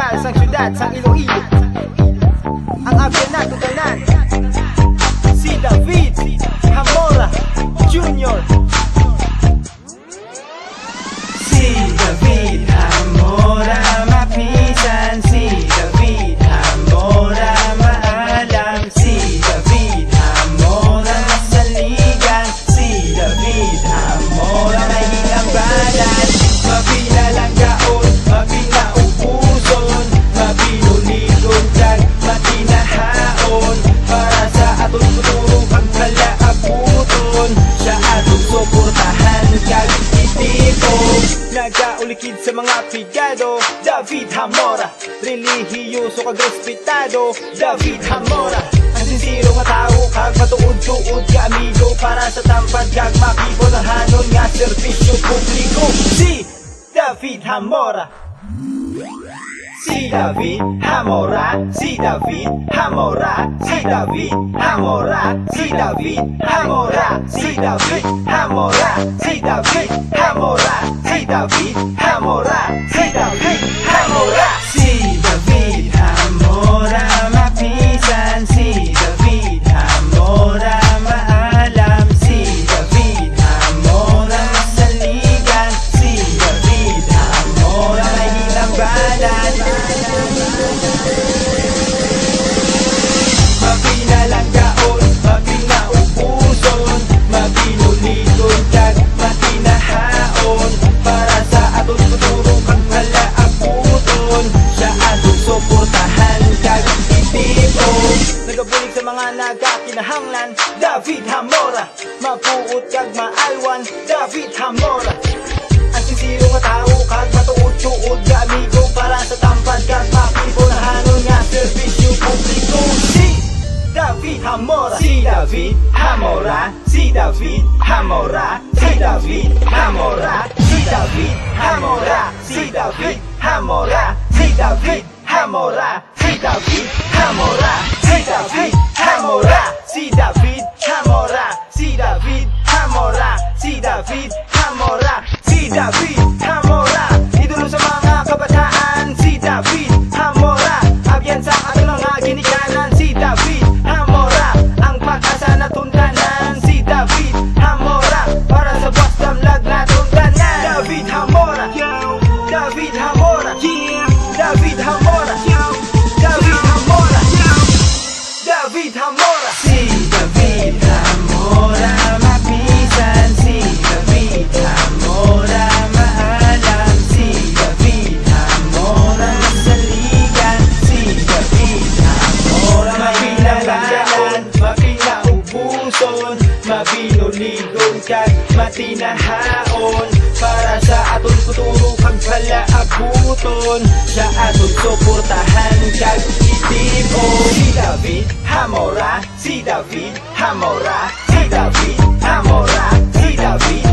kapital sang syudad sang Iloilo. Ang abyan na tuganan si David Hamora Jr. Si David Hamora mapisan, si David Hamora maalam, si David Hamora masaligan, si David Hamora mahilang balan. Mapinalang gaon, mapinaupuson, mapinunigon kag matinahaon, para sa aton tutulong pagkalaabuton, sa aton suportahan kag itipon. Nagaulikid sa mga pigado, David Hamora. Relihiyoso kag respetado, David Hamora. Ang sincero nga tao kag matuod-tuod ka amigo, para sa tampad kag makibonahanon nga serbisyo publiko. Si David Hamora. Si David Hamora, si David Hamora, si David Hamora, si David Hamora, si David Hamora, si David Hamora, si David Hamora, si David Hamora. Si David Hamora mapisan, si David Hamora maalam, si David Hamora masaligan, si David Hamora mahilang balan. Mapinalang gaon, mapinaupuson, mapinuligon kag matinahaon, para sa aton tutulong kag kalaabuton, sa aton suportahan kag itipon. Nagabulig sa mga nagakinahanglan, David Hamora. Mapuot kag maalwan, David Hamora. Ang sincero nga tao kag matuod-tuod nga amigo, para sa tampad kag makibonahanon nga serbisyo publiko. Si David Hamora, si David Hamora, si David Hamora, si David Hamora, si David Hamora, si David Hamora, si David Hamora, si David Hamora, si David Hamora, si David Hamora, si David Hamora, si David Hamora, si David Hamora. Idolo sa mga kabataan, si David Hamora. Abyan sa ating mga ginikanan, si David Hamora. Ang pag-asa na tundanan, si David Hamora. Para sa Boston lag na tundanan, David Hamora. David Hamora. David Hamora. David Hamora. David Hamora. Si David Hamora mapisan, si David Hamora maalam, si David Hamora masaligan, si David Hamora mapinalagaan, mapinaubuson, mapinuligon kag matinahaon, para sa aton futuro kag kalaabuton, sa aton suportahan kag itipon. Si David Hamora, si David Hamora, si David Hamora, si David